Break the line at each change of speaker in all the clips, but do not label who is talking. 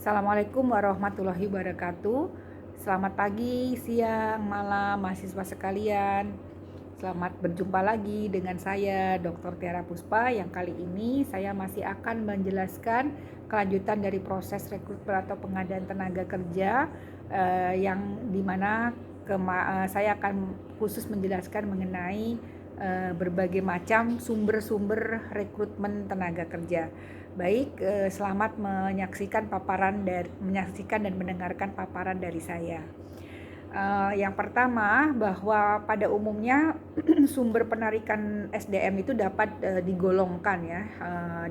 Assalamualaikum warahmatullahi wabarakatuh. Selamat pagi, siang, malam, mahasiswa sekalian. Selamat berjumpa lagi dengan saya, Dr. Tiara Puspa, yang kali ini saya masih akan menjelaskan kelanjutan dari proses rekrutmen atau pengadaan tenaga kerja yang dimana saya akan khusus menjelaskan mengenai berbagai macam sumber-sumber rekrutmen tenaga kerja. Baik, selamat menyaksikan dan mendengarkan paparan dari saya. Yang pertama, bahwa pada umumnya sumber penarikan SDM itu dapat digolongkan ya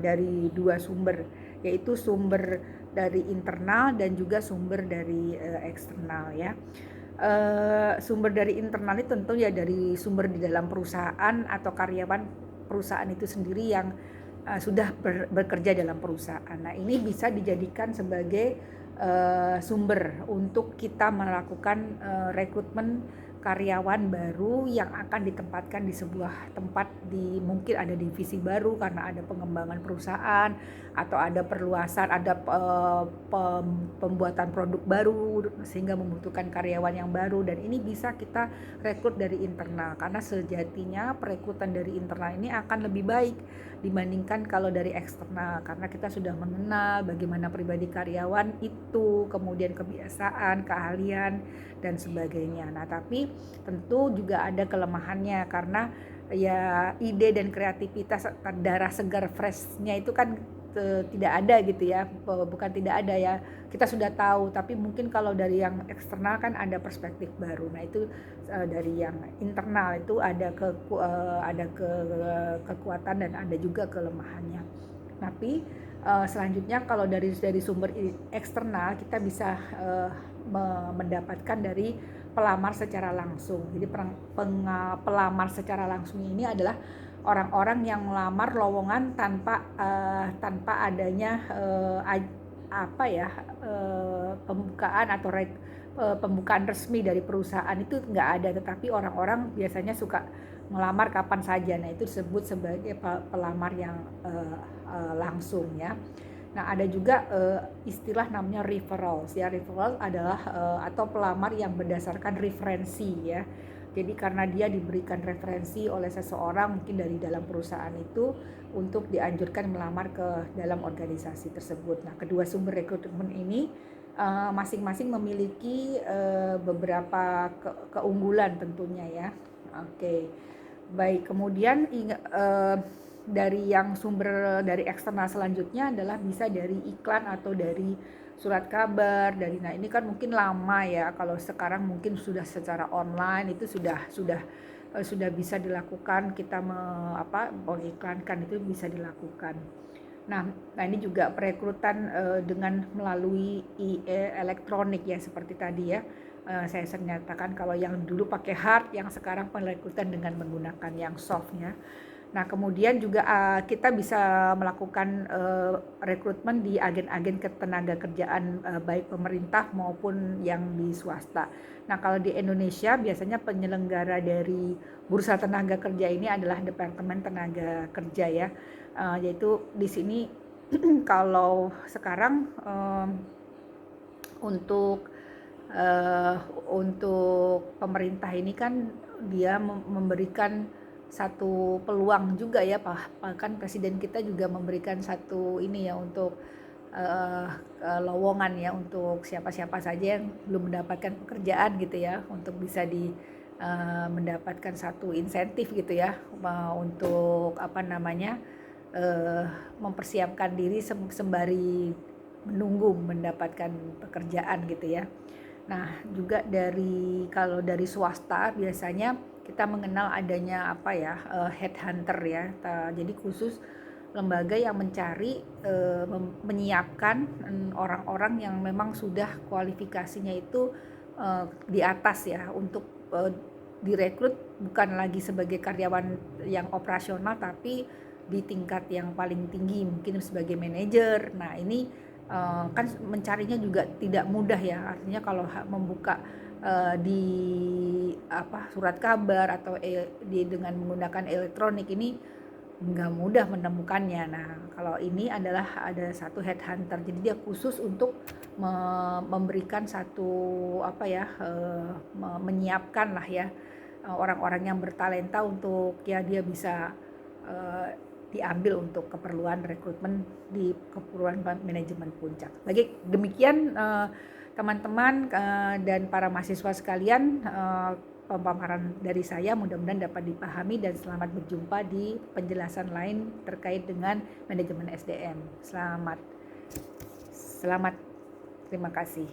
dari dua sumber, yaitu sumber dari internal dan juga sumber dari eksternal ya. Sumber dari internal itu tentu ya dari sumber di dalam perusahaan atau karyawan perusahaan itu sendiri yang sudah bekerja dalam perusahaan. Nah, ini bisa dijadikan sebagai sumber untuk kita melakukan rekrutmen karyawan baru yang akan ditempatkan di sebuah tempat, mungkin ada divisi baru karena ada pengembangan perusahaan atau ada perluasan, ada pembuatan produk baru sehingga membutuhkan karyawan yang baru, dan ini bisa kita rekrut dari internal karena sejatinya perekrutan dari internal ini akan lebih baik dibandingkan kalau dari eksternal karena kita sudah mengenal bagaimana pribadi karyawan itu, kemudian kebiasaan, keahlian dan sebagainya. Nah, tapi tentu juga ada kelemahannya karena ya ide dan kreativitas, darah segar freshnya itu kan tidak ada gitu ya, bukan tidak ada ya, kita sudah tahu, tapi mungkin kalau dari yang eksternal kan ada perspektif baru. Nah, itu dari yang internal itu ada kekuatan dan ada juga kelemahannya. Tapi selanjutnya kalau dari sumber eksternal kita bisa mendapatkan dari pelamar secara langsung. Jadi pelamar secara langsung ini adalah orang-orang yang melamar lowongan tanpa adanya pembukaan atau pembukaan resmi dari perusahaan, itu nggak ada, tetapi orang-orang biasanya suka melamar kapan saja. Nah, itu disebut sebagai pelamar yang langsung ya. Nah, ada juga istilah namanya referrals ya. Referral adalah atau pelamar yang berdasarkan referensi ya. Jadi karena dia diberikan referensi oleh seseorang mungkin dari dalam perusahaan itu untuk dianjurkan melamar ke dalam organisasi tersebut. Nah, kedua sumber rekrutmen ini masing-masing memiliki beberapa keunggulan tentunya ya. Oke. Baik, kemudian dari yang sumber dari eksternal selanjutnya adalah bisa dari iklan atau dari surat kabar, nah ini kan mungkin lama ya, kalau sekarang mungkin sudah secara online itu sudah bisa dilakukan, kita mengiklankan itu bisa dilakukan. Nah ini juga perekrutan dengan melalui elektronik ya, seperti tadi ya. Saya nyatakan kalau yang dulu pakai hard, yang sekarang perekrutan dengan menggunakan yang softnya. Nah, kemudian juga kita bisa melakukan rekrutmen di agen-agen ketenaga kerjaan baik pemerintah maupun yang di swasta. Nah, kalau di Indonesia biasanya penyelenggara dari Bursa Tenaga Kerja ini adalah Departemen Tenaga Kerja ya. Yaitu di sini kalau sekarang untuk pemerintah ini kan dia memberikan satu peluang juga ya, bahkan presiden kita juga memberikan satu ini ya untuk lowongan ya untuk siapa-siapa saja yang belum mendapatkan pekerjaan gitu ya, untuk bisa mendapatkan satu insentif gitu ya, untuk mempersiapkan diri sembari menunggu mendapatkan pekerjaan gitu ya. Nah, juga kalau dari swasta biasanya kita mengenal adanya headhunter ya. Jadi khusus lembaga yang mencari menyiapkan orang-orang yang memang sudah kualifikasinya itu di atas ya, untuk direkrut bukan lagi sebagai karyawan yang operasional, tapi di tingkat yang paling tinggi, mungkin sebagai manajer. Nah, ini kan mencarinya juga tidak mudah ya, artinya kalau membuka di surat kabar atau dengan menggunakan elektronik ini nggak mudah menemukannya. Nah, kalau ini adalah ada satu headhunter, jadi dia khusus untuk memberikan satu apa ya, menyiapkan lah ya orang-orang yang bertalenta untuk ya dia bisa diambil untuk keperluan rekrutmen di keperluan manajemen Puncak. Bagi demikian teman-teman dan para mahasiswa sekalian, pemaparan dari saya mudah-mudahan dapat dipahami, dan selamat berjumpa di penjelasan lain terkait dengan manajemen SDM. Selamat, terima kasih.